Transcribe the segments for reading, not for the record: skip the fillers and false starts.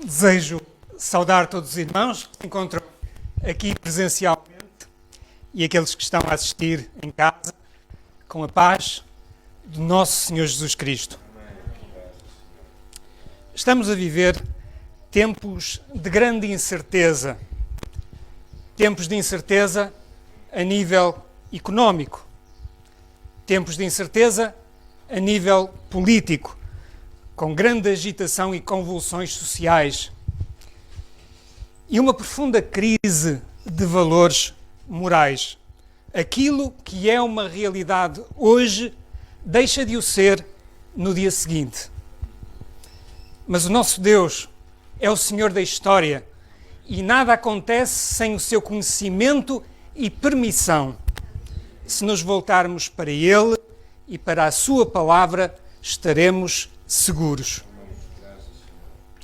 Desejo saudar todos os irmãos que se encontram aqui presencialmente e aqueles que estão a assistir em casa, com a paz do nosso Senhor Jesus Cristo. Estamos a viver tempos de grande incerteza. Tempos de incerteza a nível económico. Tempos de incerteza a nível político, com grande agitação e convulsões sociais. E uma profunda crise de valores morais. Aquilo que é uma realidade hoje deixa de o ser no dia seguinte. Mas o nosso Deus é o Senhor da história e nada acontece sem o seu conhecimento e permissão. Se nos voltarmos para Ele e para a sua palavra, estaremos seguros.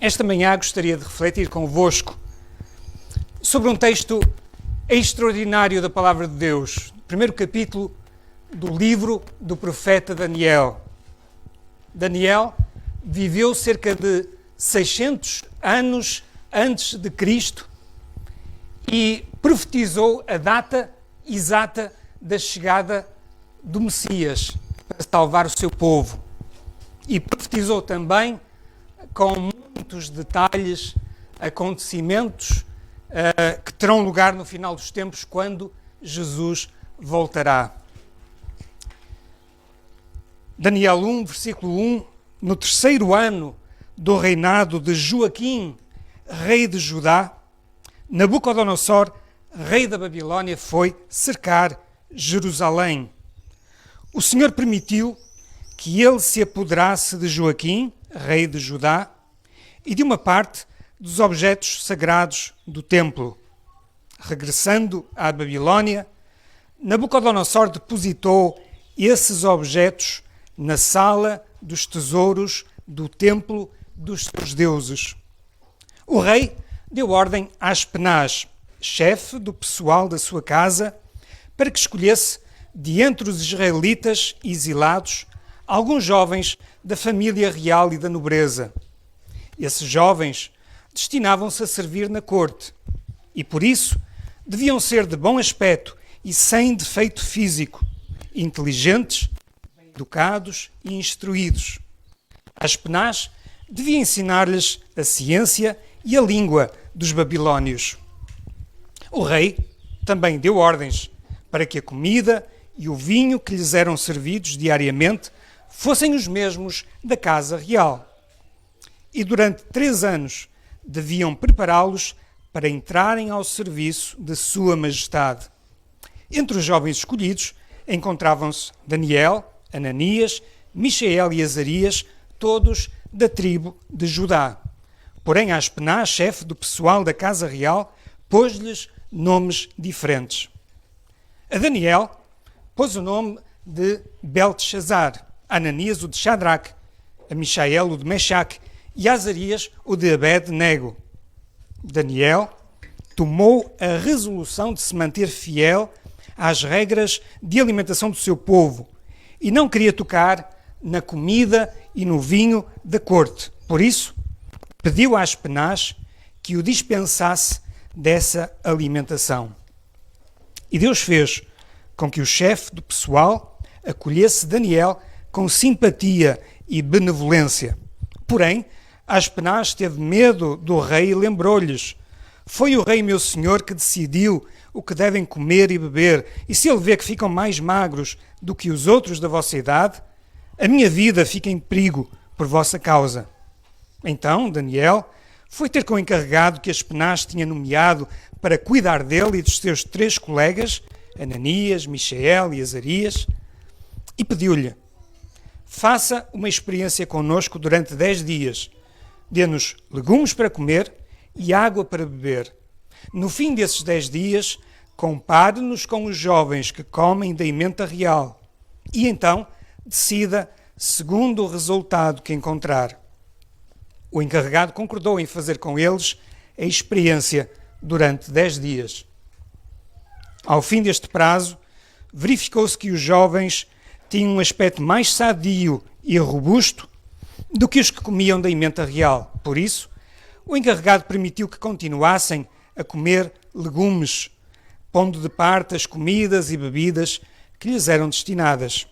Esta manhã gostaria de refletir convosco sobre um texto extraordinário da palavra de Deus, primeiro capítulo do livro do profeta Daniel. Daniel viveu cerca de 600 anos antes de Cristo e profetizou a data exata da chegada do Messias para salvar o seu povo. E profetizou também, com muitos detalhes, acontecimentos que terão lugar no final dos tempos, quando Jesus voltará. Daniel 1, versículo 1, no terceiro ano do reinado de Joaquim, rei de Judá, Nabucodonosor, rei da Babilônia, foi cercar Jerusalém. O Senhor permitiu que ele se apoderasse de Joaquim, rei de Judá, e de uma parte dos objetos sagrados do templo. Regressando à Babilônia, Nabucodonosor depositou esses objetos na sala dos tesouros do templo dos seus deuses. O rei deu ordem a Aspenaz, chefe do pessoal da sua casa, para que escolhesse de entre os israelitas exilados alguns jovens da família real e da nobreza. Esses jovens destinavam-se a servir na corte e, por isso, deviam ser de bom aspecto e sem defeito físico, inteligentes, educados e instruídos. Aspenaz devia ensinar-lhes a ciência e a língua dos babilônios. O rei também deu ordens para que a comida e o vinho que lhes eram servidos diariamente fossem os mesmos da casa real. E durante 3 anos deviam prepará-los para entrarem ao serviço de Sua Majestade. Entre os jovens escolhidos encontravam-se Daniel, Ananias, Michael e Azarias, todos da tribo de Judá. Porém, Aspenaz, chefe do pessoal da casa real, pôs-lhes nomes diferentes. A Daniel pôs o nome de Belteshazzar, a Ananias o de Shadraque, a Michael o de Mechaque e a Azarias o de Abed-nego. Daniel tomou a resolução de se manter fiel às regras de alimentação do seu povo e não queria tocar na comida e no vinho da corte. Por isso, pediu a Aspenaz que o dispensasse dessa alimentação. E Deus fez com que o chefe do pessoal acolhesse Daniel com simpatia e benevolência. Porém, Aspenaz teve medo do rei e lembrou-lhes: foi o rei meu senhor que decidiu o que devem comer e beber, e se ele vê que ficam mais magros do que os outros da vossa idade, a minha vida fica em perigo por vossa causa. Então Daniel foi ter com o encarregado que Aspenaz tinha nomeado para cuidar dele e dos seus 3 colegas, Ananias, Michael e Azarias, e pediu-lhe: faça uma experiência connosco durante 10 dias. Dê-nos legumes para comer e água para beber. No fim desses 10 dias, compare-nos com os jovens que comem da ementa real. E então decida segundo o resultado que encontrar. O encarregado concordou em fazer com eles a experiência durante 10 dias. Ao fim deste prazo, verificou-se que os jovens tinham um aspecto mais sadio e robusto do que os que comiam da ementa real. Por isso, O encarregado permitiu que continuassem a comer legumes, pondo de parte as comidas e bebidas que lhes eram destinadas.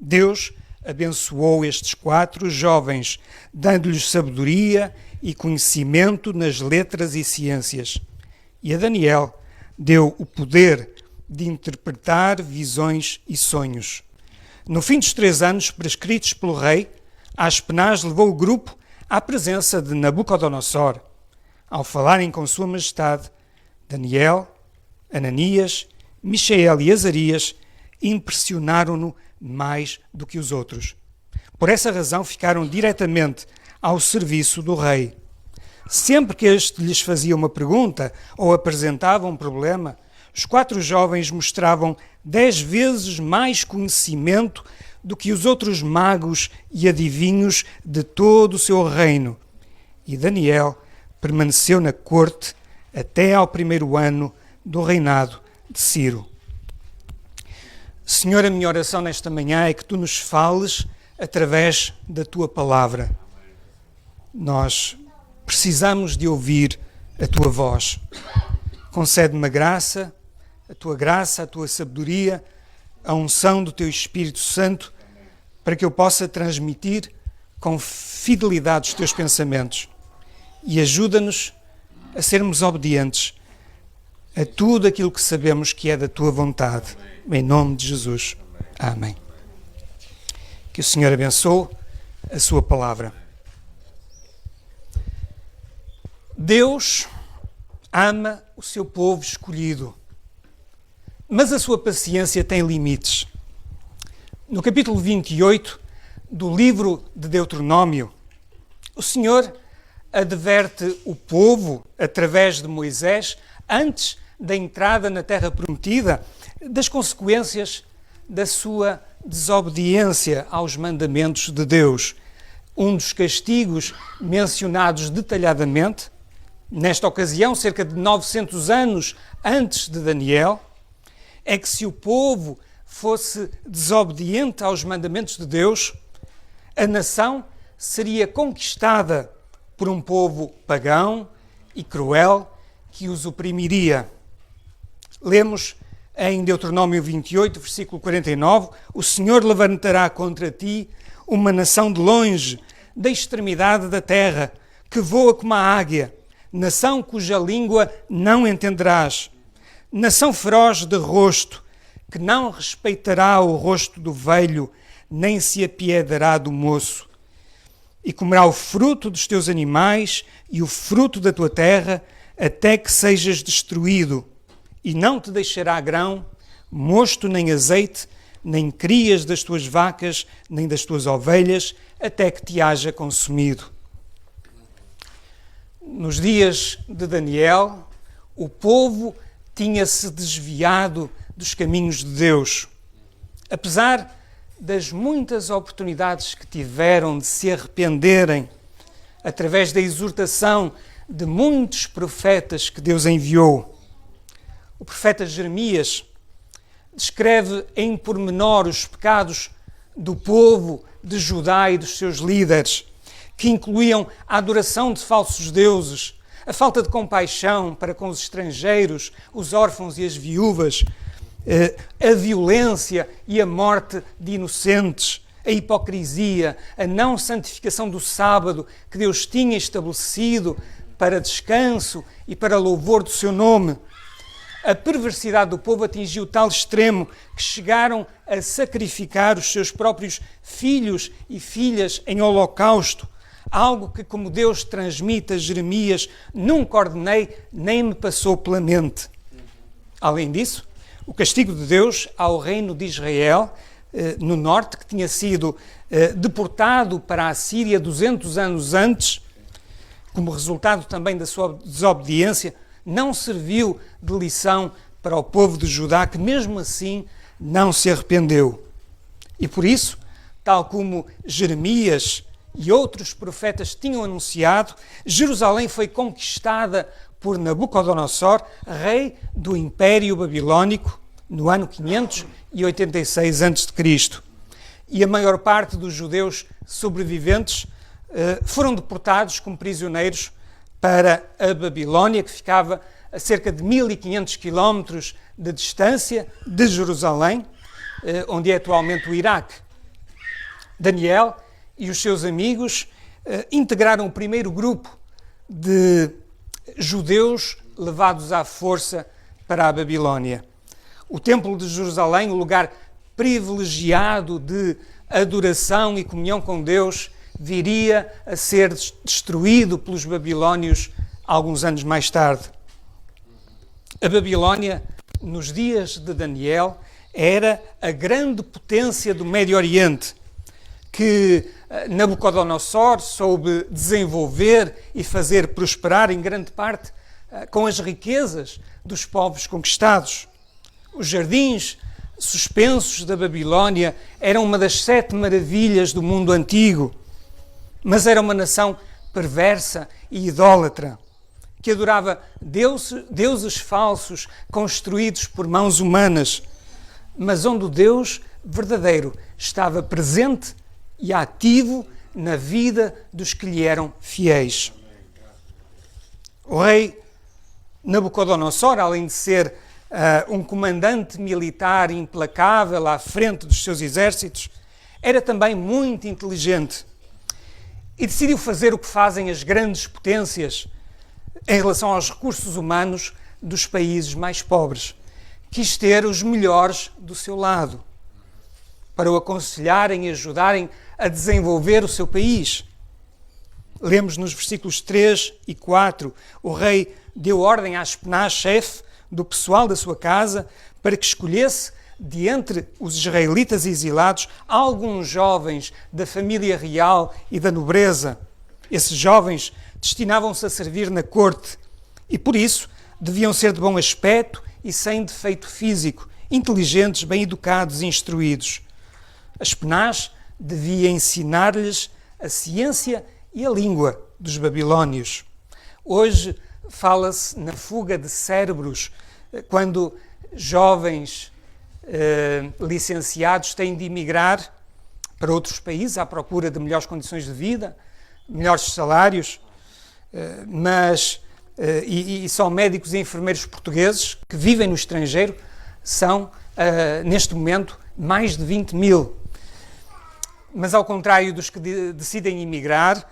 Deus abençoou estes 4 jovens, dando-lhes sabedoria e conhecimento nas letras e ciências. E a Daniel deu o poder de interpretar visões e sonhos. No fim dos 3 anos prescritos pelo rei, Aspenaz levou o grupo à presença de Nabucodonosor. Ao falarem com sua majestade, Daniel, Ananias, Michael e Azarias impressionaram-no mais do que os outros. Por essa razão ficaram diretamente ao serviço do rei. Sempre que este lhes fazia uma pergunta ou apresentava um problema, os 4 jovens mostravam 10 vezes mais conhecimento do que os outros magos e adivinhos de todo o seu reino. E Daniel permaneceu na corte até ao 1º ano do reinado de Ciro. Senhor, a minha oração nesta manhã é que Tu nos fales através da Tua palavra. Nós precisamos de ouvir a Tua voz. Concede-me a graça, a Tua sabedoria, a unção do Teu Espírito Santo, para que eu possa transmitir com fidelidade os Teus pensamentos. E ajuda-nos a sermos obedientes a tudo aquilo que sabemos que é da Tua vontade. Em nome de Jesus. Amém. Que o Senhor abençoe a Sua palavra. Deus ama o seu povo escolhido, mas a sua paciência tem limites. No capítulo 28 do livro de Deuteronômio, o Senhor adverte o povo, através de Moisés, antes da entrada na terra prometida, das consequências da sua desobediência aos mandamentos de Deus. Um dos castigos mencionados detalhadamente, nesta ocasião, cerca de 900 anos antes de Daniel, é que se o povo fosse desobediente aos mandamentos de Deus, a nação seria conquistada por um povo pagão e cruel que os oprimiria. Lemos em Deuteronômio 28, versículo 49, o Senhor levantará contra ti uma nação de longe, da extremidade da terra, que voa como a águia, nação cuja língua não entenderás, nação feroz de rosto, que não respeitará o rosto do velho, nem se apiedará do moço, e comerá o fruto dos teus animais e o fruto da tua terra, até que sejas destruído, e não te deixará grão, mosto nem azeite, nem crias das tuas vacas, nem das tuas ovelhas, até que te haja consumido. Nos dias de Daniel, o povo tinha-se desviado dos caminhos de Deus. Apesar das muitas oportunidades que tiveram de se arrependerem, através da exortação de muitos profetas que Deus enviou. O profeta Jeremias descreve em pormenor os pecados do povo de Judá e dos seus líderes, que incluíam a adoração de falsos deuses, a falta de compaixão para com os estrangeiros, os órfãos e as viúvas, a violência e a morte de inocentes, a hipocrisia, a não santificação do sábado que Deus tinha estabelecido para descanso e para louvor do seu nome. A perversidade do povo atingiu tal extremo que chegaram a sacrificar os seus próprios filhos e filhas em holocausto, algo que, como Deus transmite a Jeremias, nunca ordenei nem me passou pela mente. Além disso, o castigo de Deus ao reino de Israel, no norte, que tinha sido deportado para a Síria 200 anos antes, como resultado também da sua desobediência, não serviu de lição para o povo de Judá, que mesmo assim não se arrependeu. E por isso, tal como Jeremias e outros profetas tinham anunciado, Jerusalém foi conquistada por Nabucodonosor, rei do Império Babilónico, no ano 586 a.C. E a maior parte dos judeus sobreviventes foram deportados como prisioneiros para a Babilónia, que ficava a cerca de 1500 quilómetros de distância de Jerusalém, onde é atualmente o Iraque. Daniel e os seus amigos integraram o primeiro grupo de judeus levados à força para a Babilónia. O Templo de Jerusalém, o lugar privilegiado de adoração e comunhão com Deus, viria a ser destruído pelos babilónios alguns anos mais tarde. A Babilónia, nos dias de Daniel, era a grande potência do Médio Oriente, que Nabucodonosor soube desenvolver e fazer prosperar em grande parte com as riquezas dos povos conquistados. Os jardins suspensos da Babilónia eram uma das 7 maravilhas do mundo antigo, mas era uma nação perversa e idólatra, que adorava deuses falsos construídos por mãos humanas, mas onde o Deus verdadeiro estava presente e ativo na vida dos que lhe eram fiéis. O rei Nabucodonosor, além de ser um comandante militar implacável à frente dos seus exércitos, era também muito inteligente e decidiu fazer o que fazem as grandes potências em relação aos recursos humanos dos países mais pobres. Quis ter os melhores do seu lado para o aconselharem e ajudarem a desenvolver o seu país. Lemos nos versículos 3 e 4, o rei deu ordem a Aspenaz, chefe do pessoal da sua casa, para que escolhesse de entre os israelitas exilados alguns jovens da família real e da nobreza. Esses jovens destinavam-se a servir na corte e, por isso, deviam ser de bom aspecto e sem defeito físico, inteligentes, bem educados e instruídos. Aspenaz devia ensinar-lhes a ciência e a língua dos babilónios. Hoje fala-se na fuga de cérebros, quando jovens licenciados têm de emigrar para outros países à procura de melhores condições de vida, melhores salários, e só médicos e enfermeiros portugueses que vivem no estrangeiro são, neste momento, mais de 20 mil. Mas, ao contrário dos que decidem emigrar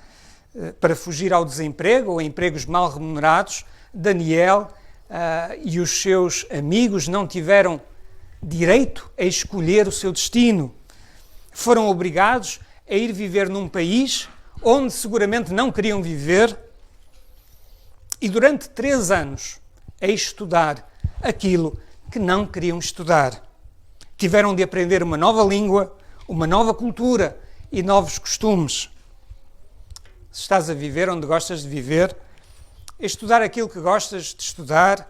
para fugir ao desemprego ou a empregos mal remunerados, Daniel e os seus amigos não tiveram direito a escolher o seu destino. Foram obrigados a ir viver num país onde seguramente não queriam viver e durante 3 anos a estudar aquilo que não queriam estudar. Tiveram de aprender uma nova língua, uma nova cultura e novos costumes. Se estás a viver onde gostas de viver, a estudar aquilo que gostas de estudar,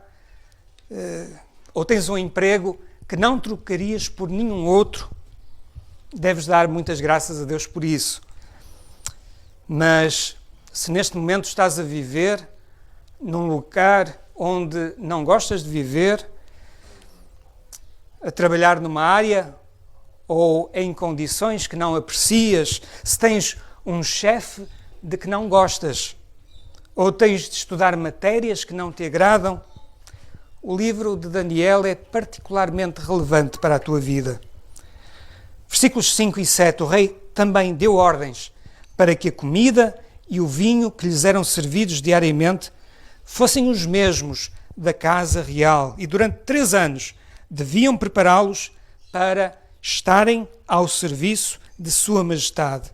ou tens um emprego que não trocarias por nenhum outro, deves dar muitas graças a Deus por isso. Mas se neste momento estás a viver num lugar onde não gostas de viver, a trabalhar numa área ou em condições que não aprecias, se tens um chefe de que não gostas, ou tens de estudar matérias que não te agradam, o livro de Daniel é particularmente relevante para a tua vida. Versículos 5 e 7, o rei também deu ordens para que a comida e o vinho que lhes eram servidos diariamente fossem os mesmos da casa real e durante 3 anos deviam prepará-los para estarem ao serviço de Sua Majestade.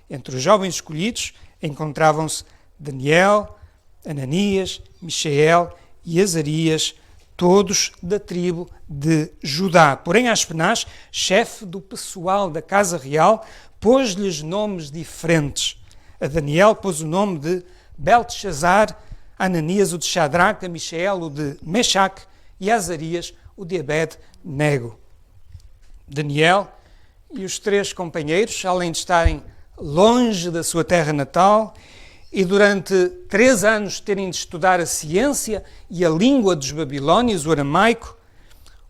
Entre os jovens escolhidos encontravam-se Daniel, Ananias, Michael e Azarias, todos da tribo de Judá. Porém, Aspenaz, chefe do pessoal da casa real, pôs-lhes nomes diferentes. A Daniel pôs o nome de Belteshazzar, a Ananias o de Shadraque, a Michael o de Meshaque e a Azarias o de Abed-nego. Daniel e os 3 companheiros, além de estarem longe da sua terra natal e durante 3 anos terem de estudar a ciência e a língua dos babilónios, o aramaico,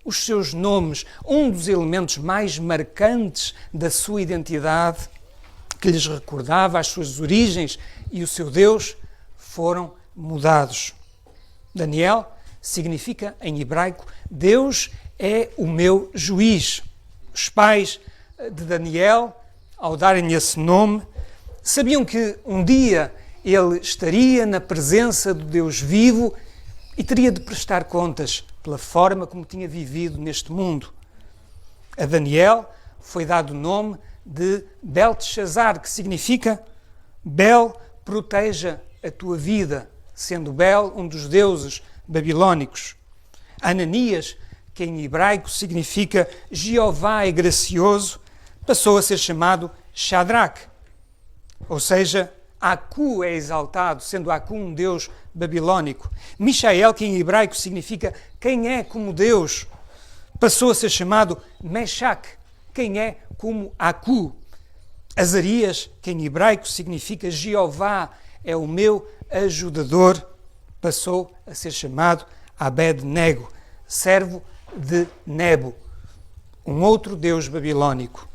os seus nomes, um dos elementos mais marcantes da sua identidade, que lhes recordava as suas origens e o seu Deus, foram mudados. Daniel significa, em hebraico, Deus é o meu juiz. Os pais de Daniel, ao darem-lhe esse nome, sabiam que um dia ele estaria na presença do Deus vivo e teria de prestar contas pela forma como tinha vivido neste mundo. A Daniel foi dado o nome de Belteshazzar, que significa Bel proteja a tua vida, sendo Bel um dos deuses babilónicos. Ananias, que em hebraico significa Jeová é gracioso, passou a ser chamado Shadrach, ou seja, Aku é exaltado, sendo Aku um deus babilónico. Michael, que em hebraico significa quem é como Deus, passou a ser chamado Meshach, quem é como Aku. Azarias, que em hebraico significa Jeová é o meu ajudador, passou a ser chamado Abed-nego, servo de Nebo, um outro deus babilónico.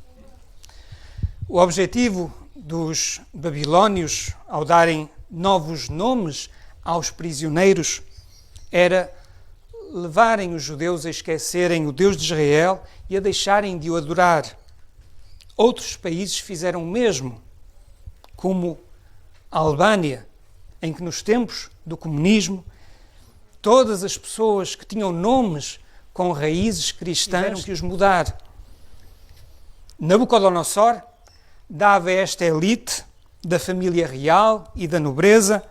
O objetivo dos babilónios, ao darem novos nomes aos prisioneiros, era levarem os judeus a esquecerem o Deus de Israel e a deixarem de o adorar. Outros países fizeram o mesmo, como a Albânia, em que nos tempos do comunismo, todas as pessoas que tinham nomes com raízes cristãs tiveram que os mudar. Nabucodonosor dava a esta elite da família real e da nobreza,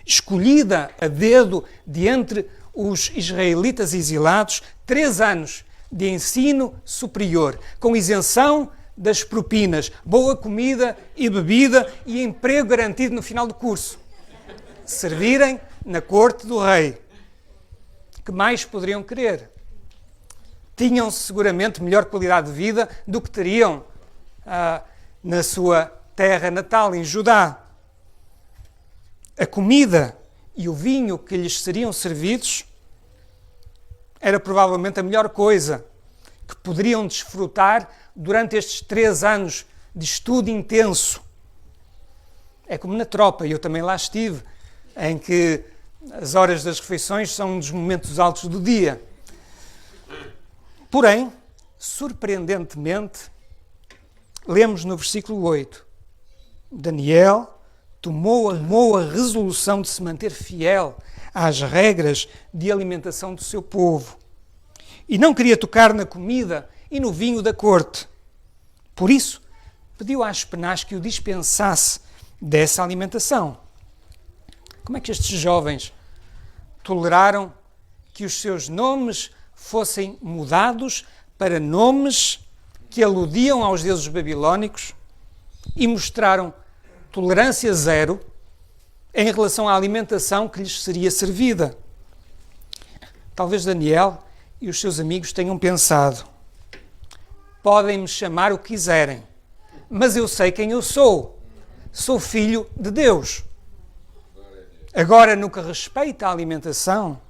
escolhida a dedo de entre os israelitas exilados, 3 anos de ensino superior, com isenção das propinas, boa comida e bebida e emprego garantido no final do curso. Servirem na corte do rei. Que mais poderiam querer? Tinham seguramente melhor qualidade de vida do que teriam na sua terra natal, em Judá. A comida e o vinho que lhes seriam servidos era provavelmente a melhor coisa que poderiam desfrutar durante estes 3 anos de estudo intenso. É como na tropa, e eu também lá estive, em que as horas das refeições são um dos momentos altos do dia. Porém, surpreendentemente, lemos no versículo 8, Daniel tomou a resolução de se manter fiel às regras de alimentação do seu povo e não queria tocar na comida e no vinho da corte. Por isso, pediu a Aspenaz que o dispensasse dessa alimentação. Como é que estes jovens toleraram que os seus nomes fossem mudados para nomes que aludiam aos deuses babilónicos e mostraram tolerância zero em relação à alimentação que lhes seria servida? Talvez Daniel e os seus amigos tenham pensado: podem-me chamar o que quiserem, mas eu sei quem eu sou. Sou filho de Deus. Agora, no que respeita à alimentação,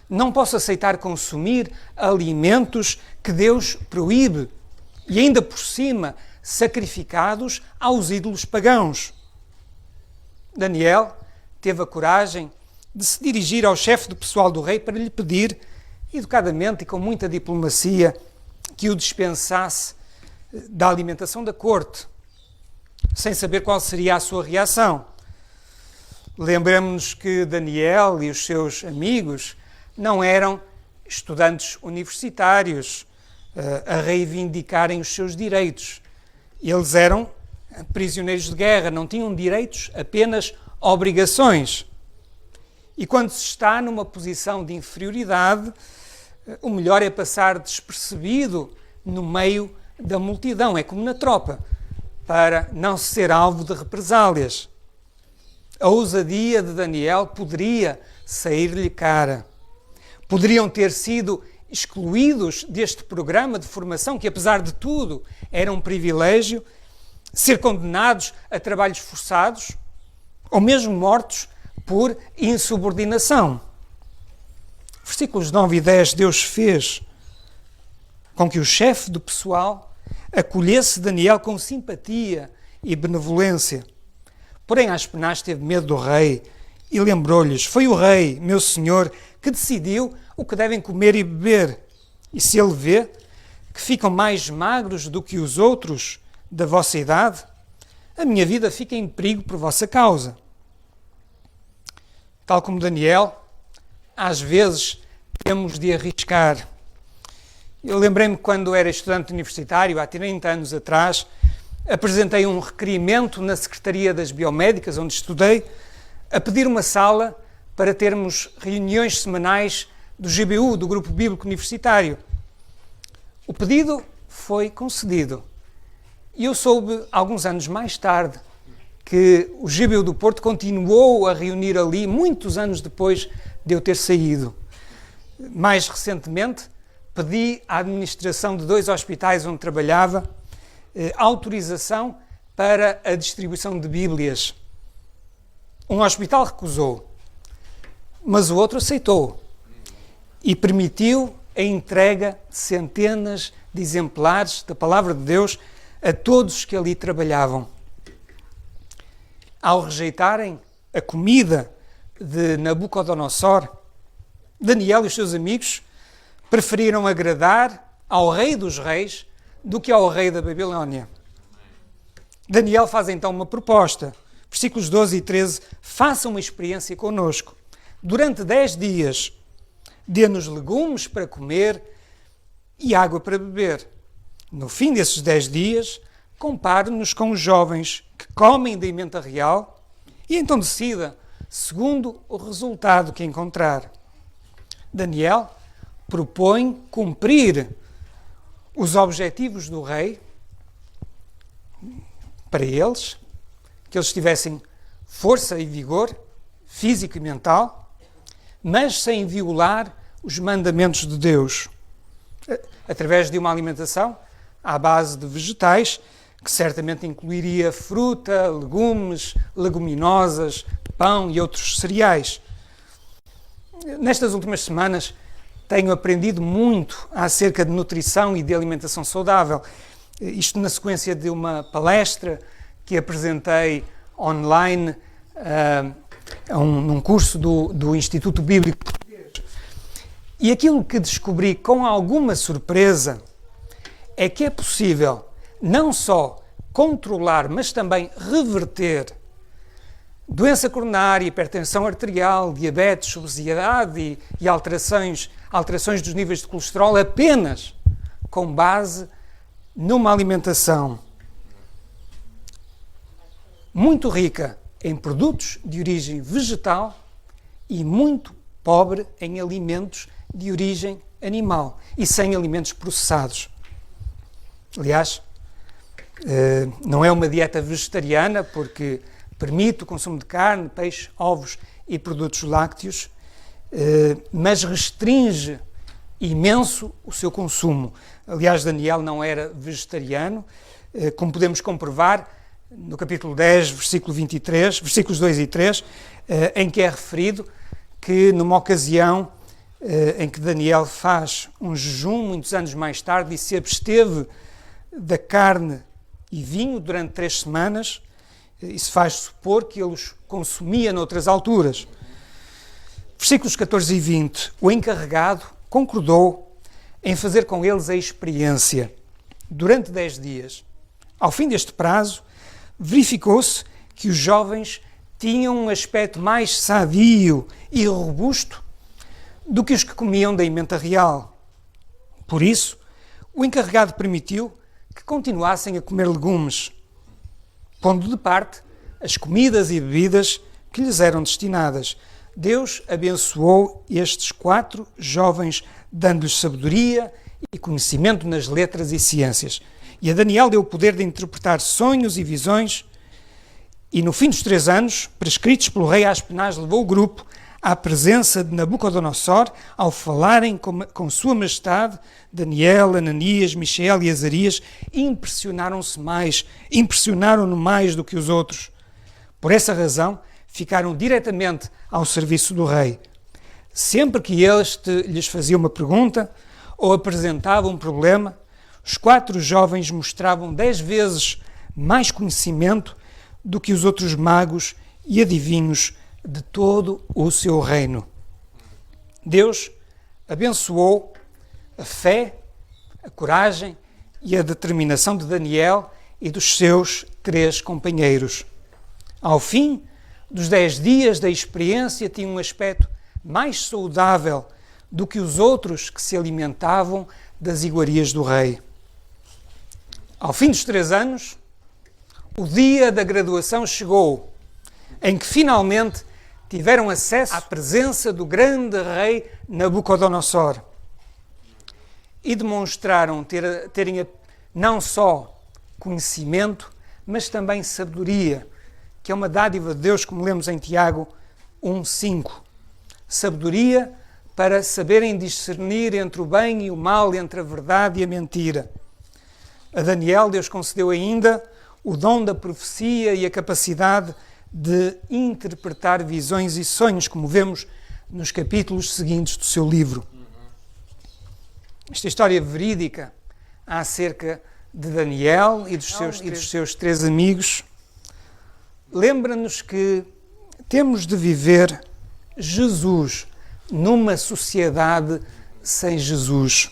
não posso aceitar consumir alimentos que Deus proíbe e ainda por cima sacrificados aos ídolos pagãos. Daniel teve a coragem de se dirigir ao chefe do pessoal do rei para lhe pedir, educadamente e com muita diplomacia, que o dispensasse da alimentação da corte, sem saber qual seria a sua reação. Lembramos-nos que Daniel e os seus amigos não eram estudantes universitários a reivindicarem os seus direitos. Eles eram prisioneiros de guerra, não tinham direitos, apenas obrigações. E quando se está numa posição de inferioridade, o melhor é passar despercebido no meio da multidão, é como na tropa, para não ser alvo de represálias. A ousadia de Daniel poderia sair-lhe cara. Poderiam ter sido excluídos deste programa de formação, que apesar de tudo era um privilégio, ser condenados a trabalhos forçados, ou mesmo mortos por insubordinação. Versículos 9 e 10, Deus fez com que o chefe do pessoal acolhesse Daniel com simpatia e benevolência. Porém, Aspenaz teve medo do rei e lembrou-lhes: foi o rei, meu senhor, que decidiu o que devem comer e beber. E se ele vê que ficam mais magros do que os outros da vossa idade, a minha vida fica em perigo por vossa causa. Tal como Daniel, às vezes temos de arriscar. Eu lembrei-me quando era estudante universitário, há 30 anos atrás, apresentei um requerimento na Secretaria das Biomédicas, onde estudei, a pedir uma sala para termos reuniões semanais do GBU, do Grupo Bíblico Universitário. O pedido foi concedido. E eu soube, alguns anos mais tarde, que o GBU do Porto continuou a reunir ali, muitos anos depois de eu ter saído. Mais recentemente, pedi à administração de 2 hospitais onde trabalhava autorização para a distribuição de Bíblias. Um hospital recusou, mas o outro aceitou e permitiu a entrega de centenas de exemplares da Palavra de Deus a todos os que ali trabalhavam. Ao rejeitarem a comida de Nabucodonosor, Daniel e os seus amigos preferiram agradar ao rei dos reis do que ao rei da Babilónia. Daniel faz então uma proposta. Versículos 12 e 13. Faça uma experiência connosco. Durante 10 dias, dê-nos legumes para comer e água para beber. No fim desses 10 dias, compare-nos com os jovens que comem da ementa real e então decida segundo o resultado que encontrar. Daniel propõe cumprir os objetivos do rei para eles, que eles tivessem força e vigor físico e mental, mas sem violar os mandamentos de Deus, através de uma alimentação à base de vegetais, que certamente incluiria fruta, legumes, leguminosas, pão e outros cereais. Nestas últimas semanas tenho aprendido muito acerca de nutrição e de alimentação saudável. Isto na sequência de uma palestra que apresentei online num curso do Instituto Bíblico Português. E aquilo que descobri com alguma surpresa é que é possível não só controlar, mas também reverter doença coronária, hipertensão arterial, diabetes, obesidade e alterações dos níveis de colesterol apenas com base numa alimentação muito rica em produtos de origem vegetal e muito pobre em alimentos de origem animal e sem alimentos processados. Aliás, não é uma dieta vegetariana porque permite o consumo de carne, peixe, ovos e produtos lácteos, mas restringe imenso o seu consumo. Aliás, Daniel não era vegetariano, como podemos comprovar no capítulo 10, versículo 23, versículos 2 e 3, em que é referido que numa ocasião em que Daniel faz um jejum, muitos anos mais tarde, e se absteve da carne e vinho durante 3 semanas, isso faz supor que ele os consumia noutras alturas. Versículos 14 e 20. O encarregado concordou em fazer com eles a experiência durante 10 dias. Ao fim deste prazo, verificou-se que os jovens tinham um aspecto mais sadio e robusto do que os que comiam da ementa real. Por isso, o encarregado permitiu que continuassem a comer legumes, pondo de parte as comidas e bebidas que lhes eram destinadas. Deus abençoou estes 4 jovens, dando-lhes sabedoria e conhecimento nas letras e ciências. E a Daniel deu o poder de interpretar sonhos e visões, e no fim dos 3 anos, prescritos pelo rei Aspenaz, levou o grupo à presença de Nabucodonosor, ao falarem com sua majestade, Daniel, Ananias, Michael e Azarias impressionaram-no mais do que os outros. Por essa razão, ficaram diretamente ao serviço do rei. Sempre que este lhes fazia uma pergunta ou apresentava um problema, os 4 jovens mostravam 10 vezes mais conhecimento do que os outros magos e adivinhos de todo o seu reino. Deus abençoou a fé, a coragem e a determinação de Daniel e dos seus 3 companheiros. Ao fim dos 10 dias da experiência, tinha um aspecto mais saudável do que os outros que se alimentavam das iguarias do rei. Ao fim dos 3 anos, o dia da graduação chegou, em que finalmente tiveram acesso à presença do grande rei Nabucodonosor e demonstraram terem não só conhecimento, mas também sabedoria, que é uma dádiva de Deus, como lemos em Tiago 1,5. Sabedoria para saberem discernir entre o bem e o mal, entre a verdade e a mentira. A Daniel, Deus concedeu ainda o dom da profecia e a capacidade de interpretar visões e sonhos, como vemos nos capítulos seguintes do seu livro. Esta história verídica acerca de Daniel e dos seus 3 amigos lembra-nos que temos de viver Jesus numa sociedade sem Jesus.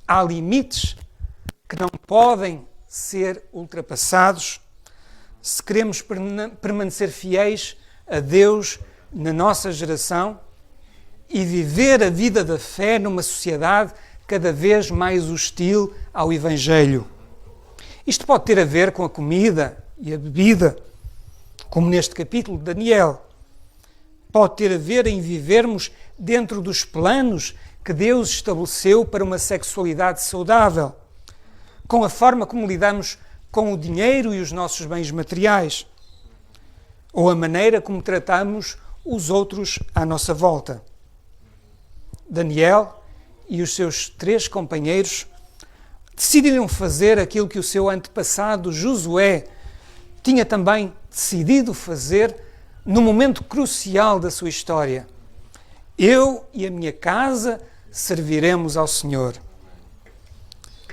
Há limites que não podem ser ultrapassados se queremos permanecer fiéis a Deus na nossa geração e viver a vida da fé numa sociedade cada vez mais hostil ao Evangelho. Isto pode ter a ver com a comida e a bebida, como neste capítulo de Daniel. Pode ter a ver em vivermos dentro dos planos que Deus estabeleceu para uma sexualidade saudável, com a forma como lidamos com o dinheiro e os nossos bens materiais, ou a maneira como tratamos os outros à nossa volta. Daniel e os seus 3 companheiros decidiram fazer aquilo que o seu antepassado Josué tinha também decidido fazer no momento crucial da sua história. Eu e a minha casa serviremos ao Senhor.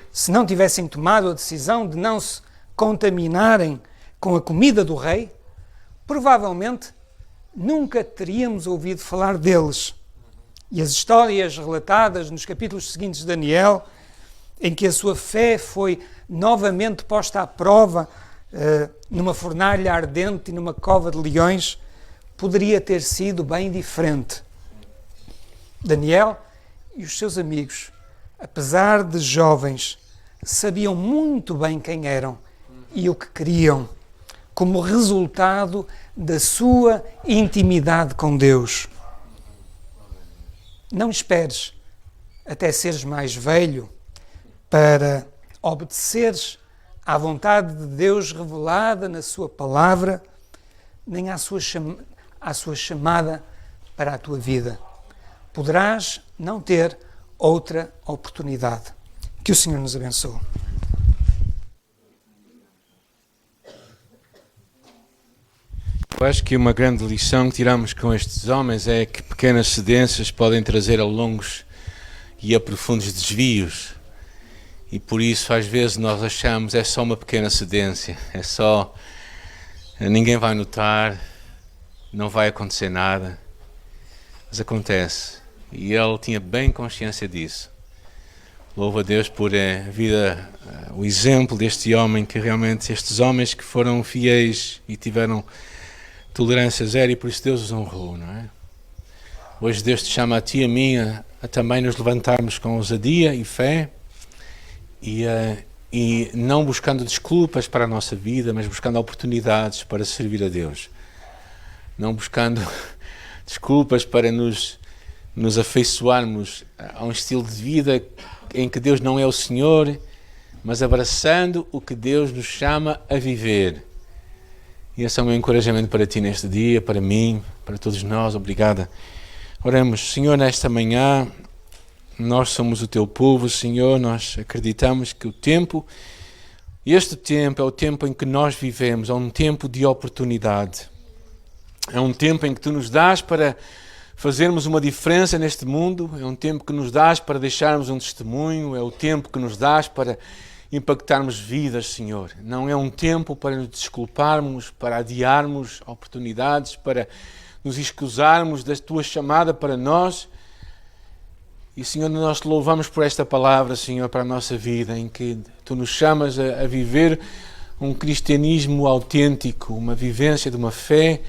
Se não tivessem tomado a decisão de não se contaminarem com a comida do rei, provavelmente nunca teríamos ouvido falar deles. E as histórias relatadas nos capítulos seguintes de Daniel, em que a sua fé foi novamente posta à prova numa fornalha ardente e numa cova de leões, poderia ter sido bem diferente. Daniel e os seus amigos, apesar de jovens, sabiam muito bem quem eram e o que queriam, como resultado da sua intimidade com Deus. Não esperes até seres mais velho para obedeceres à vontade de Deus revelada na sua palavra, nem à sua chamada para a tua vida. Poderás não ter outra oportunidade. Que o Senhor nos abençoe. Eu acho que uma grande lição que tiramos com estes homens é que pequenas cedências podem trazer a longos e a profundos desvios. E por isso, às vezes, nós achamos é só uma pequena cedência, é só... ninguém vai notar, não vai acontecer nada. Mas acontece. E ele tinha bem consciência disso. Louvo a Deus por a vida, o exemplo deste homem, que realmente, estes homens que foram fiéis e tiveram tolerância zero, e por isso Deus os honrou, não é? Hoje Deus te chama a ti e a mim a também nos levantarmos com ousadia e fé e não buscando desculpas para a nossa vida, mas buscando oportunidades para servir a Deus. Não buscando desculpas para nos afeiçoarmos a um estilo de vida em que Deus não é o Senhor, mas abraçando o que Deus nos chama a viver. E esse é o meu encorajamento para ti neste dia, para mim, para todos nós. Obrigada. Oremos. Senhor, nesta manhã, nós somos o teu povo, Senhor, nós acreditamos que este tempo é o tempo em que nós vivemos, é um tempo de oportunidade. É um tempo em que tu nos dás para fazermos uma diferença neste mundo, é um tempo que nos dás para deixarmos um testemunho, é o tempo que nos dás para impactarmos vidas, Senhor. Não é um tempo para nos desculparmos, para adiarmos oportunidades, para nos escusarmos da tua chamada para nós. E, Senhor, nós te louvamos por esta palavra, Senhor, para a nossa vida, em que tu nos chamas a viver um cristianismo autêntico, uma vivência de uma fé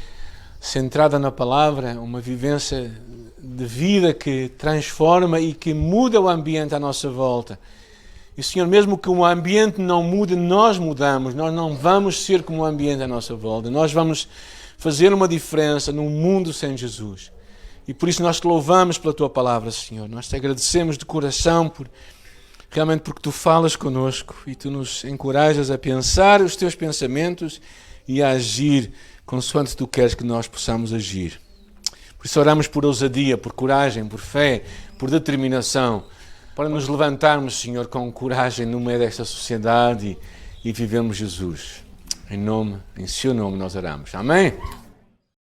centrada na palavra, uma vivência de vida que transforma e que muda o ambiente à nossa volta. E, Senhor, mesmo que o ambiente não mude, nós mudamos. Nós não vamos ser como o ambiente à nossa volta. Nós vamos fazer uma diferença num mundo sem Jesus. E por isso nós te louvamos pela tua palavra, Senhor. Nós te agradecemos de coração realmente porque tu falas connosco e tu nos encorajas a pensar os teus pensamentos e a agir consoante tu queres que nós possamos agir. Por isso oramos por ousadia, por coragem, por fé, por determinação, para nos levantarmos, Senhor, com coragem no meio desta sociedade e vivermos Jesus. Em seu nome nós oramos. Amém?